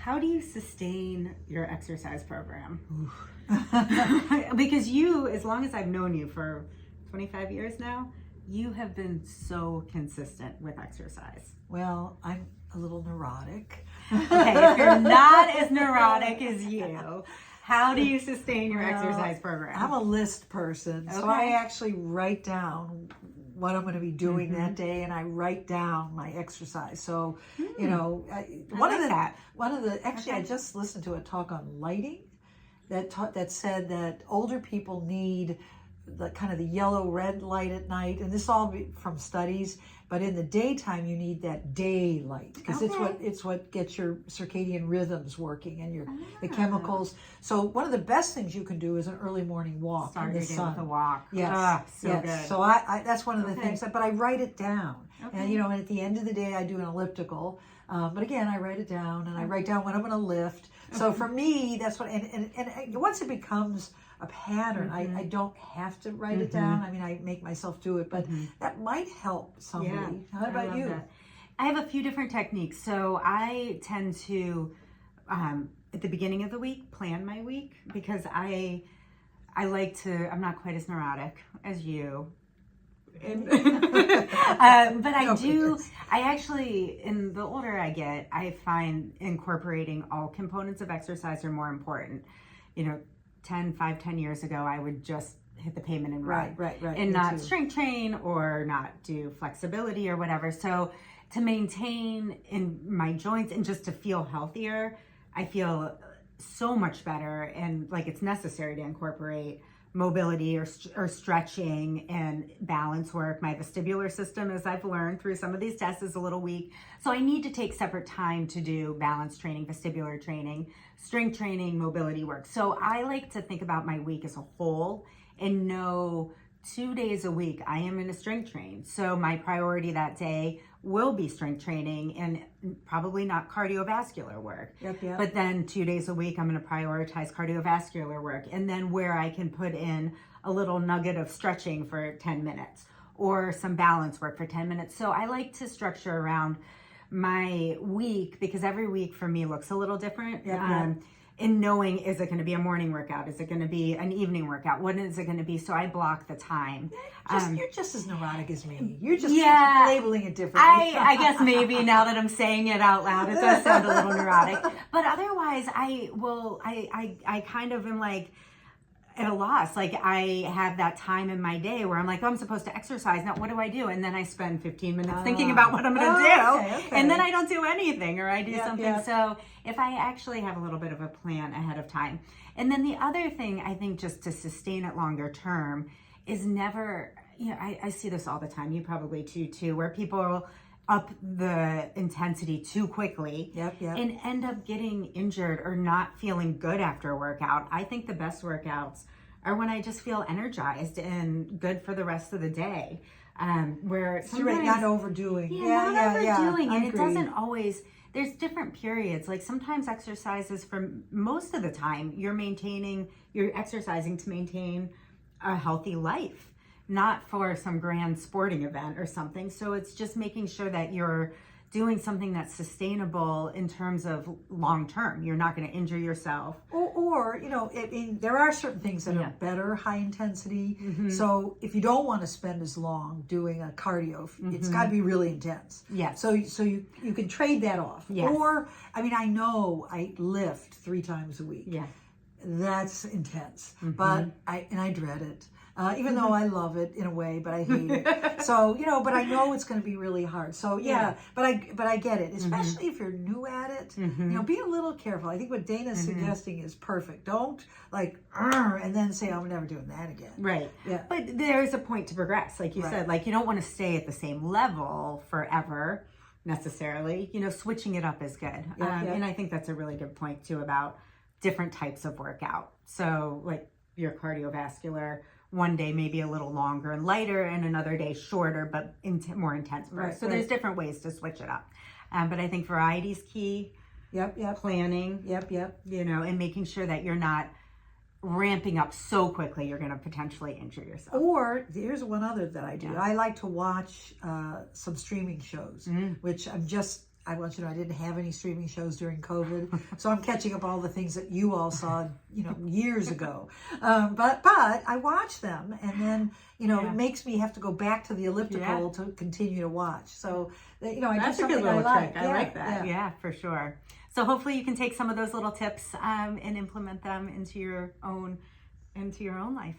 how do you sustain your exercise program? Because you, as long as I've known you for 25 years now, you have been so consistent with exercise. Well, I'm a little neurotic. Okay, if you're not as neurotic as you, how do you sustain your exercise program? I'm a list person, so I actually write down what I'm going to be doing that day, and I write down my exercise. So, you know, I just listened to a talk on lighting that said that older people need the kind of the yellow red light at night, and this all from studies, but in the daytime you need that daylight because it's what gets your circadian rhythms working and the chemicals. So one of the best things you can do is an early morning walk in the sun. With a walk. Yes, good. So I that's one of the things, but I write it down. And you know, and at the end of the day I do an elliptical. But again, I write it down, and I write down when I'm going to lift. So for me, that's what, and once it becomes a pattern, I don't have to write it down. I mean, I make myself do it, but that might help somebody. Yeah, How about you? I have a few different techniques. So I tend to, at the beginning of the week, plan my week because I like to, I'm not quite as neurotic as you. But I actually, in the older I get, I find incorporating all components of exercise are more important. You know, 10 years ago, I would just hit the pavement and run. Right. And not strength train or not do flexibility or whatever. So to maintain in my joints and just to feel healthier, I feel so much better, and like it's necessary to incorporate mobility or stretching and balance work. My vestibular system, as I've learned through some of these tests, is a little weak. So I need to take separate time to do balance training, vestibular training, strength training, mobility work. So I like to think about my week as a whole and know 2 days a week I am in a strength train. So my priority that day will be strength training and probably not cardiovascular work. Yep. But then 2 days a week I'm going to prioritize cardiovascular work, and then where I can put in a little nugget of stretching for 10 minutes or some balance work for 10 minutes. So I like to structure around my week because every week for me looks a little different. In knowing, is it going to be a morning workout? Is it going to be an evening workout? What is it going to be? So I block the time. You're just as neurotic as me. You're just labeling it differently. I guess maybe now that I'm saying it out loud, it does sound a little neurotic. But otherwise, I kind of am like at a loss. Like I have that time in my day where I'm like, oh, I'm supposed to exercise. Now what do I do? And then I spend 15 minutes thinking about what I'm going to do. Okay. And then I don't do anything, or I do something. So if I actually have a little bit of a plan ahead of time. And then the other thing I think just to sustain it longer term is never, you know, I see this all the time. You probably too, where people up the intensity too quickly and end up getting injured or not feeling good after a workout. I think the best workouts are when I just feel energized and good for the rest of the day. Where sometimes not overdoing. Not overdoing. And I it doesn't always, there's different periods. Like sometimes exercises, for most of the time, you're exercising to maintain a healthy life, not for some grand sporting event or something. So it's just making sure that you're doing something that's sustainable in terms of long term. You're not going to injure yourself. Or you know, there are certain things that are better high intensity. So if you don't want to spend as long doing a cardio, it's got to be really intense. Yes. So you can trade that off. Yes. Or I mean, I know I lift 3 times a week. Yeah. That's intense, but I dread it. Even though I love it in a way, but I hate it. So, you know, but I know it's going to be really hard. So but I get it, especially if you're new at it. You know, be a little careful. I think what Dana's suggesting is perfect. Don't like, and then say, I'm never doing that again. Right. Yeah. But there's a point to progress. Like you said, like you don't want to stay at the same level forever necessarily. You know, switching it up is good. And I think that's a really good point too about different types of workout. So like your cardiovascular, one day maybe a little longer and lighter, and another day shorter but more intense bursts. So there's different ways to switch it up. But I think variety is key. Planning. You know, and making sure that you're not ramping up so quickly you're going to potentially injure yourself. Or here's one other that I do. I like to watch some streaming shows, which I'm just I want you to know I didn't have any streaming shows during COVID, so I'm catching up all the things that you all saw, years ago. But I watch them, and then it makes me have to go back to the elliptical to continue to watch. So I That's do a good something little I trick. I like that. Yeah, for sure. So hopefully you can take some of those little tips and implement them into your own life.